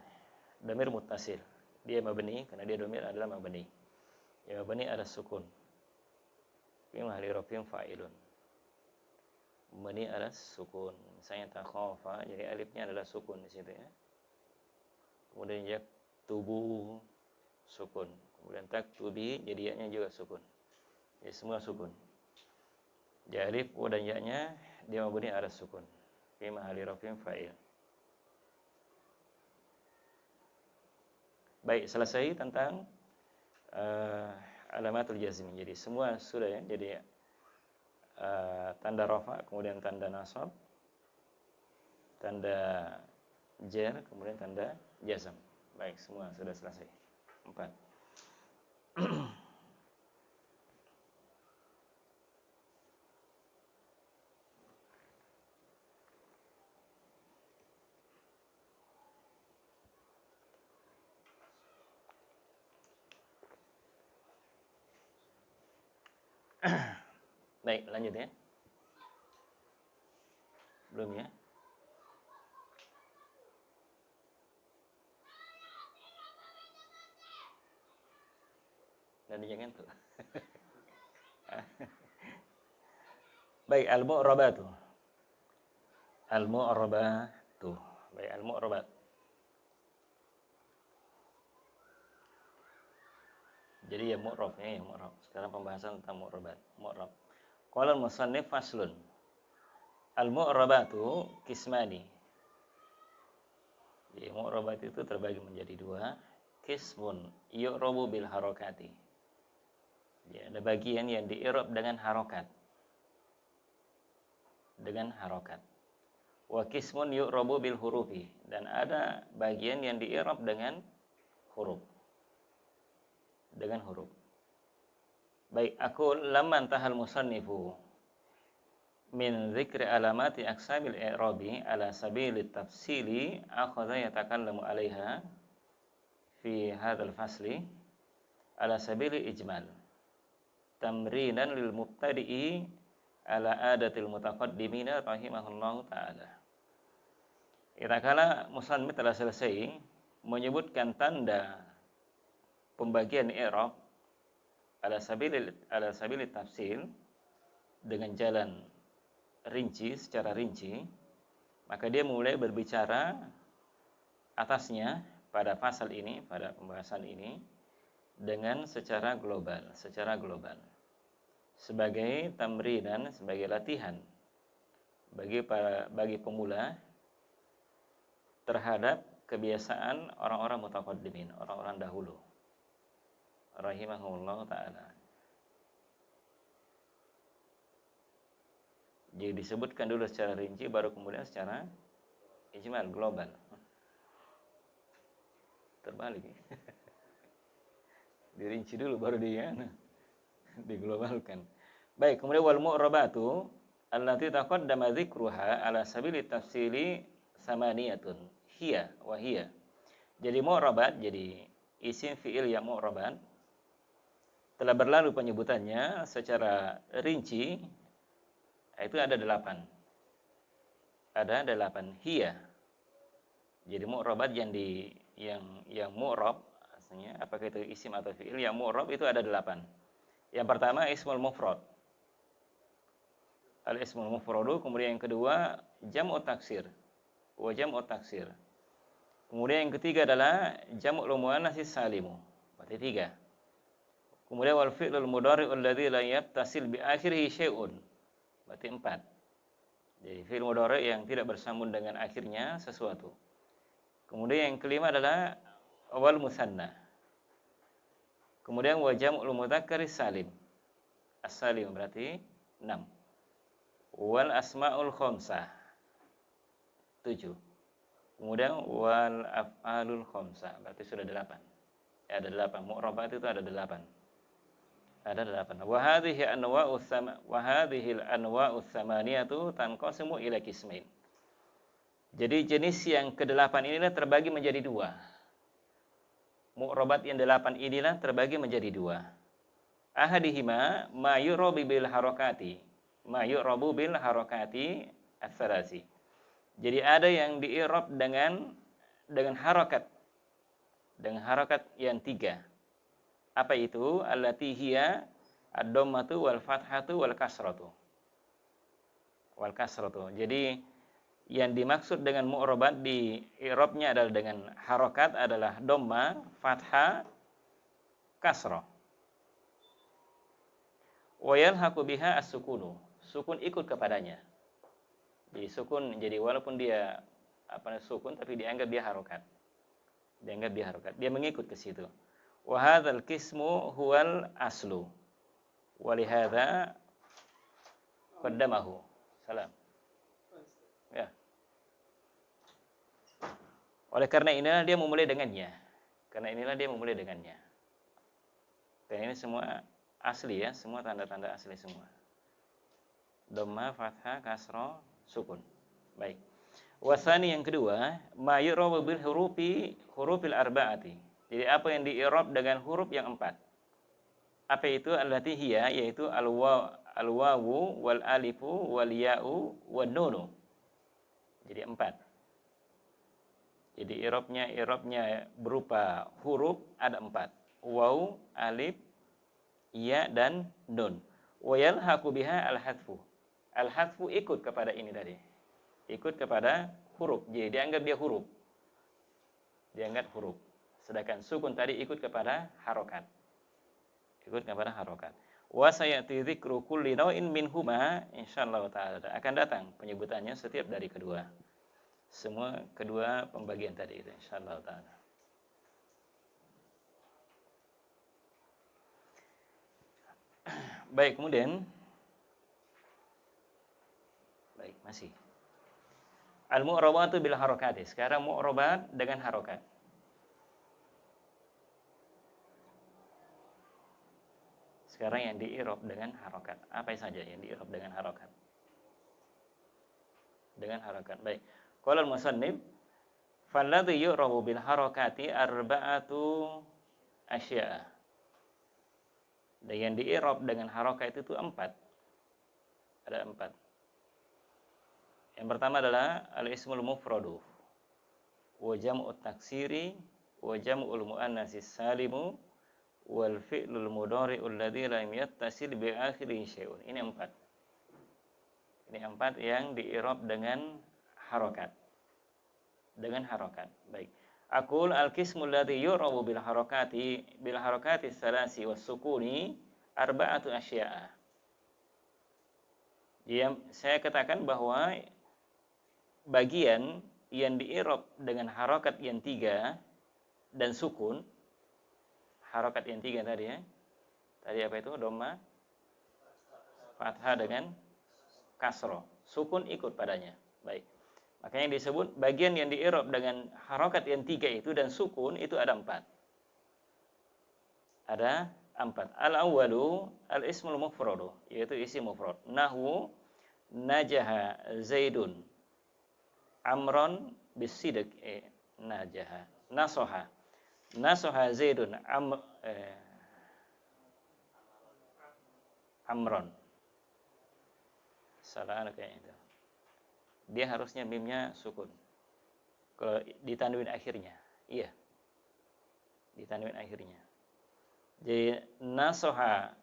Domir muttasil. Dia mabni karena dia domir adalah mabni. Ya mabni ada sukun. Fi mahalli rafin fa'ilun. Mabni ada sukun. Misalnya takhafa, jadi alifnya adalah sukun di situ ya. Kemudian yaktubu sukun. Kemudian taktubi jadi ya-nya juga sukun. Jadi semua sukun. Jadi alif, waw dan ya-nya dia mabni ada sukun. Fi mahalli rafin fa'il. Baik, selesai tentang alamatul jazm. Jadi semua sudah ya. Jadi tanda rafa, kemudian tanda nasab, tanda jar, kemudian tanda jazm. Baik, semua sudah selesai. 4. Baik, lanjut ya. Belum ya? Dan jangan tuh. Baik, al-mu'rabatu. Al-mu'rabatu. Baik, al-mu'rabat. Jadi ya mu'rab ya, mu'rab. Sekarang pembahasan tentang mu'rabat. Mu'rab. Qala al-musannif faslun. Al-mu'rabatu kismani. Jadi mu'rabat itu terbagi menjadi 2. Kismun yu'rabu bil harakati. Jadi ada bagian yang di-i'rab dengan harokat. Dengan harokat. Wa kismun yu'rabu bil hurufi. Dan ada bagian yang di-i'rab dengan huruf. Dengan huruf. Baik, aku lamman tahal musannifu min dzikri alamati aqsamil i'rabi ala sabilit tafsili akhadha yatakallamu 'alaiha fi hadzal fasli ala sabili ijmal tamrinan lil mubtadi'i ala adatil mutaqaddimina rahimahullahu ta'ala. Itakala musannif telah selesai menyebutkan tanda pembagian i'rab ala sabili tafsil dengan jalan rinci, secara rinci, Maka dia mulai berbicara atasnya pada pasal ini, pada pembahasan ini dengan secara global, sebagai tamrinan, sebagai latihan bagi pemula terhadap kebiasaan orang-orang mutaqaddimin, orang-orang dahulu rahimahullah ta'ala. Jadi disebutkan dulu secara rinci, baru kemudian secara ijmal, global. Terbalik. Dirinci dulu baru diglobalkan. Baik, kemudian wal mu'rabatu allati taqaddama dzikruha ala sabili tafsili samaniyatun hiya wa hiya. Jadi mu'rabat, jadi isim fi'il yang mu'rabat telah berlalu penyebutannya secara rinci, itu ada 8. Ada 8 hiya. Jadi mu'rabat yang mu'rab artinya apakah itu isim atau fi'il yang mu'rab itu ada 8. Yang pertama ismul mufrad. Al-ismul mufradu, kemudian yang kedua jam'ut taksir. Wa jam'ut taksir. Kemudian yang ketiga adalah jam'ul muannatsis salimu. Berarti 3. Kemudian wal fi'lul mudhari'ul ladzi la yattasil bi akhirih syai'un. Berarti 4. Jadi fi'il mudhari' yang tidak bersambung dengan akhirnya sesuatu. Kemudian yang kelima adalah wal musanna. Kemudian wa jam'ul mudzakkaris salim. As-salim berarti 6. Wal asmaul khamsah 7. Kemudian wal af'alul khamsah berarti sudah 8. Ya, ada 8. Mu'rabat itu ada 8. Ada 8. Wa hadhihi al-anwa'us samaniyatu tanqasimu ila qismain. Jadi jenis yang ke-8 inilah terbagi menjadi 2. Mu'rabat yang 8 inilah terbagi menjadi 2. Ahadihima ma yu'rabu bil harakati. Ma yu'rabu bil harakati ats-tsalasi. Jadi ada yang di-i'rab dengan harakat. Dengan harakat yang 3. Apa itu? Allati hiya ad-dhammatu wal fathatu wal kasratu. Wal kasratu. Jadi yang dimaksud dengan mu'rabat di i'rabnya adalah dengan harakat adalah dhamma, fathah, kasrah. Wa yalhaqu biha as-sukunu. Sukun ikut kepadanya. Jadi sukun, jadi walaupun dia sukun tapi dianggap dia harakat. Dia mengikut ke situ. Wa hadzal qismu huwal aslu. Wa li hadza qaddamahu. Salam. Ya. Oleh karena inilah dia memulai dengannya. Dan ini semua asli ya, semua tanda-tanda asli semua. Dhamma, fathah, kasrah, sukun. Baik. Wasani yang kedua, ma yu'rabu bil hurufil arba'ati. Jadi apa yang di-i'rab dengan huruf yang 4. Apa itu? Allati hiya, yaitu al-wawu wal alifu wal ya'u wan nunu. Jadi 4. Jadi i'rabnya berupa huruf ada 4. Waw, alif, ya dan nun. Wa yalhaqu biha al-hadfu. Al-hadfu ikut kepada ini tadi. Ikut kepada huruf. Jadi dianggap dia huruf. Sedangkan sukun tadi ikut kepada harokat. Wa sayati dzikru kulli naw'in minhuma insyaallah taala. Akan datang penyebutannya setiap dari kedua. Semua kedua pembagian tadi itu insyaallah taala. Baik, kemudian masih al-mu'rabatu bil harakati. Sekarang mu'rabat dengan harokat. Sekarang yang di-i'rab dengan harokat. Apa saja yang di-i'rab dengan harokat? Dengan harokat. Baik. Qala al-musannif falladhi yu'rabu bil harakati arba'atu asya'a. Dan yang di-i'rab dengan harokat itu 4. Ada 4. Yang pertama adalah al-ismul mufradu wa jam'ut taksiri wa jam'ul muannatsis salimu wal fi'lul mudhari'ul ladzi lam yattasil bi akhirih syai'un. Ini 4. Ini 4 yang di-i'rab dengan harokat. Dengan harokat. Baik. Aqul al-qismul ladzi yu'rabu bil harakati salasi was sukuni arba'atu asya'a. Saya katakan bahwa bagian yang di'irab dengan harokat yang 3 dan sukun, harokat yang 3 tadi ya. Tadi apa itu? Dhamma, fathah dengan kasroh. Sukun ikut padanya. Baik. Makanya disebut bagian yang di'irab dengan harokat yang 3 itu dan sukun itu ada 4. Ada 4. Al-awwalu al-ismul mufradu, yaitu isim mufrad. Nahwu najaha Zaidun Amron bisidq najaha. Nasoha Zaidun Amron. Salah kayaknya itu. Dia harusnya mimnya sukun. Kalau ditanwin akhirnya. Iya. Ditanwin akhirnya. Jadi nasoha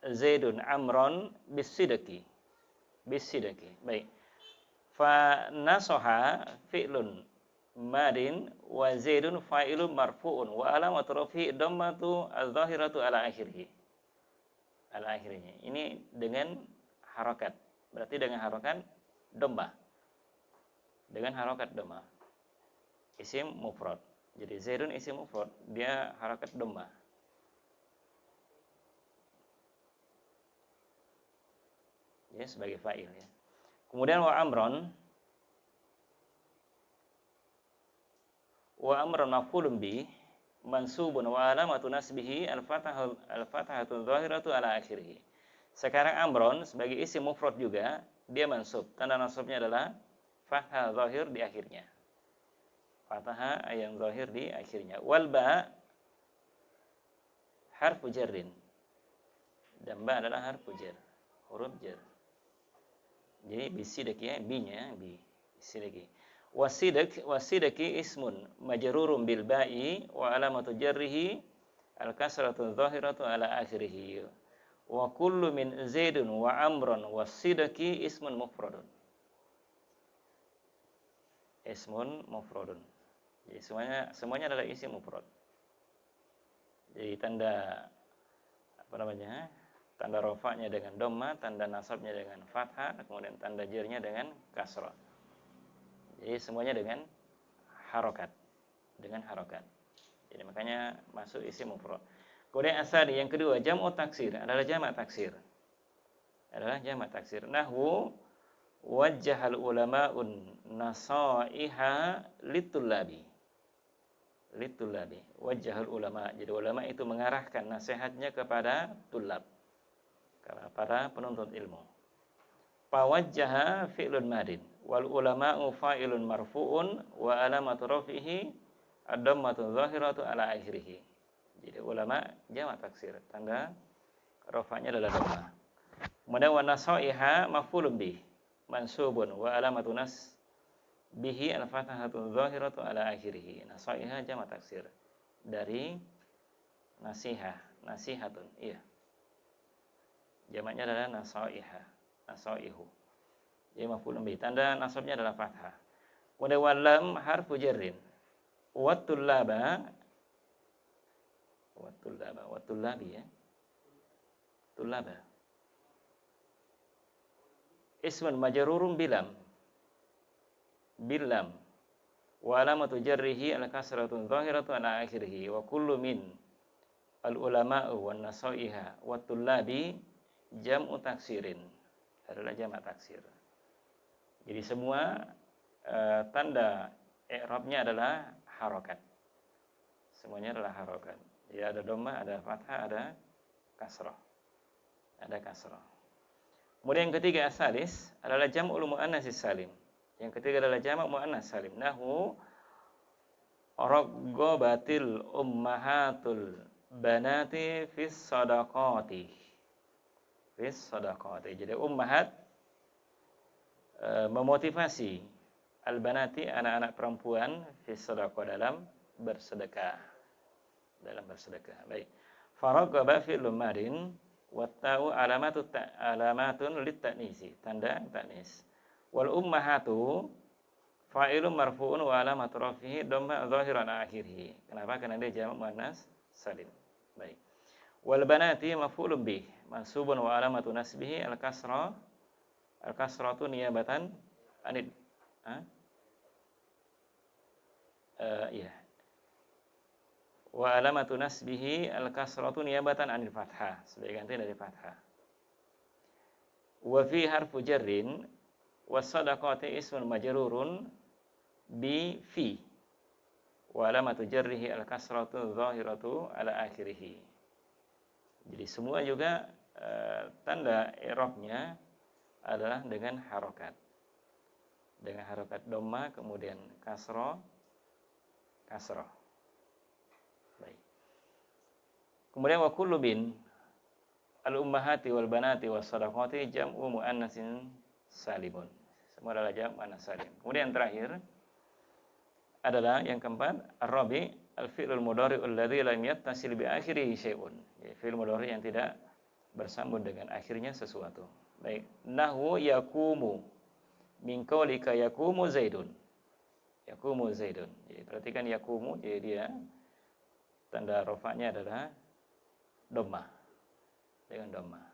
Zaidun Amron bisidqi. Baik. Fa nasoha fi'lun madin wa Zaidun fa'ilun marfu'un wa alamatu rafi'i dhammatu adh-dhahiratu ala akhirih. Ala akhirnya. Ini dengan harokat. Berarti dengan harokat dhammah. Dengan harokat dhammah. Isim mufrad. Jadi Zaidun isim mufrad, dia harokat dhammah. Ya, sebagai fa'il ya. Kemudian wa amron maf'ulun bi mansubun wa alamatu nasbihi al-fathatu dhahiratu ala akhirih. Sekarang amron sebagai isim mufrad juga dia mansub. Tanda nasabnya adalah fathah zahir di akhirnya. Fathah yang zahir di akhirnya. Wal ba harfu jarrin. Dan ba adalah harfu jar, huruf jar. Jadi bisidq ya, bi-nya bi sidqi. Wasidqi ismun majrurun bil ba'i wa alamatu jarrihi al-kasratu dhahiratu ala akhirih. Wa kullu min Zaidun wa Amron wasidqi ismun mufradun. Ismun mufradun. Jadi semuanya adalah isim mufrad. Jadi tanda tanda rofaknya dengan dhamma, tanda nasabnya dengan fathah, kemudian tanda jarnya dengan kasrah. Jadi semuanya dengan harokat. Jadi makanya masuk isim mufrad. Kemudian asali yang kedua, jam'u taksir adalah jamak taksir. Nahwu wajjahal ulama'un nasaiha litullabi. Wajjahal ulama. Jadi ulama itu mengarahkan nasihatnya kepada tulab, para penuntut ilmu. Fawajjaha fi'lun madin wal ulama'u fa'ilun marfu'un wa alamatu rafihi ad-dhammatu dhahiratu ala akhirih. Jadi ulama jamak taksir, tanda rafa'nya adalah dhamma. Kemudian wa nasaiha maf'ulun bih mansubun wa alamatu bihi al-fathatu dhahiratu ala akhirih. Nasaiha jamak taksir dari nasihatun. Iya. Jamaknya adalah nasaihu. Jadi maf'ulun bih. Tanda nasabnya adalah fathah. Kemudian walam harfu jarrin. Wattullabi ya. Tullaba. Ismun majrurun bilam. Wa alamatu jarrihi al-kasratu dhahiratu ala akhirih. Wa kullu min al-ulama'u wan nasaiha wattullabi jam'u taksirin, adalah jamak taksir. Jadi semua tanda i'rabnya adalah harokat. Semuanya adalah harokat. Jadi ada dhamma, ada fathah, ada kasrah. Kemudian yang ketiga asalis adalah jam'ul muannats salim. Yang ketiga adalah jamak muannats salim. Nahwu raghabatil ummahatul banati fis sadaqati. Jadi ummahat memotivasi al-banati anak-anak perempuan fi sadaqah dalam bersedekah. Baik. Faraghaba fi'lun madin wa ta'u alamatun lit-ta'nisi, tanda ta'nis. Wal ummahatu Fa'ilun marfu'un wa alamat rafihi dhamma dhahiran akhirih. Kenapa? Karena dia jamak muannas salim. Baik. Wal banati maf'ulun bih, mansubun wa alamatu nasbihi al-kasra. Al-kasratu niyabatan anid. Iya. Wa alamatu nasbihi al-kasratu niyabatan anil fathah, sebagai ganti dari fathah. Wa fi harfu jarrin was sadaqati ismun majrurun bi fi. Wa alamatu jarrihi al-kasratu dhahiratu ala akhirih. Jadi semua juga tanda i'rabnya adalah dengan harokat. Dengan harokat dhamma kemudian kasroh. Baik. Kemudian wa kullu bin al-ummahati wal banati was sadaqati jam'u muannatsin salimun. Semua adalah jam' muannas salim. Kemudian yang terakhir adalah yang keempat, ar-rabi al-fi'lul mudhari'ul ladzi lam yattasil bi akhirihi syai'un. Ya, fi'il mudhari' yang tidak bersambung dengan akhirnya sesuatu. Baik, nahwu yakumu min qaulika yakumu zaidun. Yakumu zaidun. Jadi perhatikan yakumu, jadi dia tanda rafa'nya adalah dhammah. Dengan dhammah.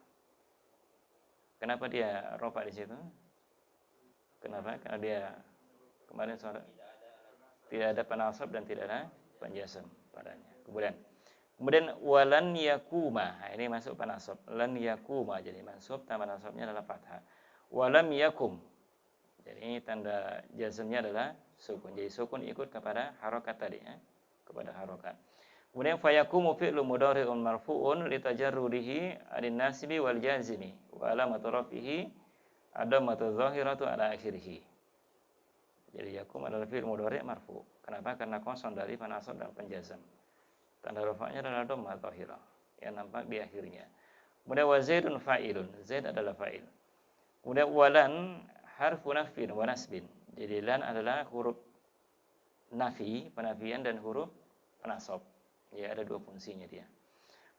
Kenapa dia rafa' di situ? Kenapa? Karena dia kemarin tidak ada penasab dan tidak ada penjazm padanya. Kemudian walan yakuma. Nah, ini masuk penasab. Lan yakuma, jadi mansub, tanda nasabnya adalah fathah. Walam yakum. Jadi ini tanda jazmnya adalah sukun. Jadi sukun ikut kepada harokat tadi, ya. Kepada harokat. Kemudian fayakumu fi'lu mudhari'un marfu'un litajarrudihi 'anil nasibi wal jazimi wa alamatu rafihi adamatu dhahiratu ala akhirih. Jadi yakum adalah fi'il mudhari' marfu'. Kenapa? Karena kosong dari penasab dan penjazm. Tanda rafa'nya adalah dhammah dhahirah yang nampak di akhirnya. Kemudian wa zaidun fa'ilun. Zaid adalah fa'il. Kemudian walan harfu nafin wa nasbin. Jadi lan adalah huruf nafi, penafian, dan huruf penasab. Ya, ada dua fungsinya dia.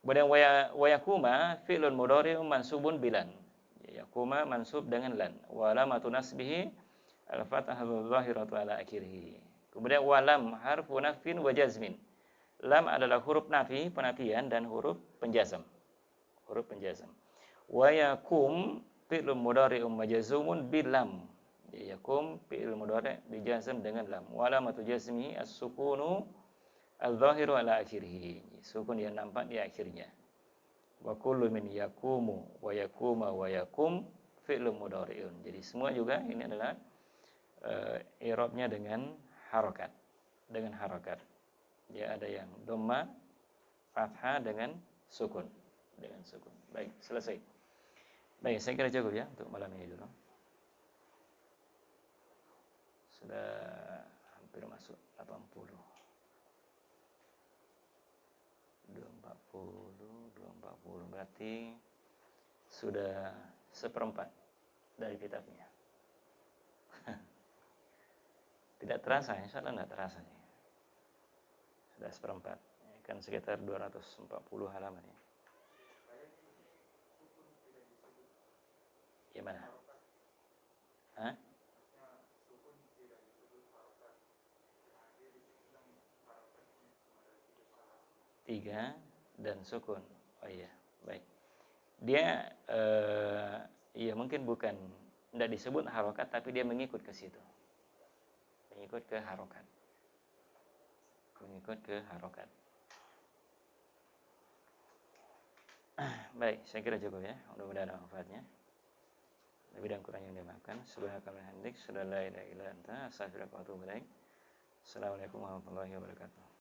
Kemudian wa yakuma fi'lun mudhari'un mansubun bilan. Ya, yakuma mansub dengan lan. Wa alamatu nasbihi al-fathatu dhahiratu ala akhirih. Kemudian walam harfu nafin wa jazmin. Lam adalah huruf nafi, penafian, dan huruf penjazm. Huruf penjazm. Wa yakum fi'lun mudhari'un majzumun bilam. Yakum fi'il mudhari' dijazm dengan lam. Wa alamatu jazmihi as-sukunu al-dhahiru ala akhirih. Sukun yang nampak di akhirnya. Wa kullu min yakumu wa yakuma wa yakum fi'lun mudhari'un. Jadi semua juga ini adalah i'rabnya dengan harokat. Dengan harokat. Ya, ada yang dhamma, fathah dengan sukun. Dengan sukun. Baik, selesai. Baik, saya kira cukup ya untuk malam ini dulu. Sudah hampir masuk 80. 240 berarti sudah seperempat dari kitabnya. Tidak terasa, insya Allah tidak terasa nih. Sudah seperempat, kan sekitar 240 halaman ya. Gimana? Hah? Tiga dan sukun. Oh iya, baik. Dia iya mungkin bukan tidak disebut harokat, tapi dia mengikut ke situ. Mengikut ke harokat. Mengikut ke harokat. Baik, saya kira cukup ya. Mudah-mudahan ada manfaatnya. Lebih dan kurang yang dimaafkan. Subhanakallahumma wa bihamdika, asyhadu an la ilaha illa anta, astaghfiruka wa atubu ilaik. Assalamualaikum warahmatullahi wabarakatuh.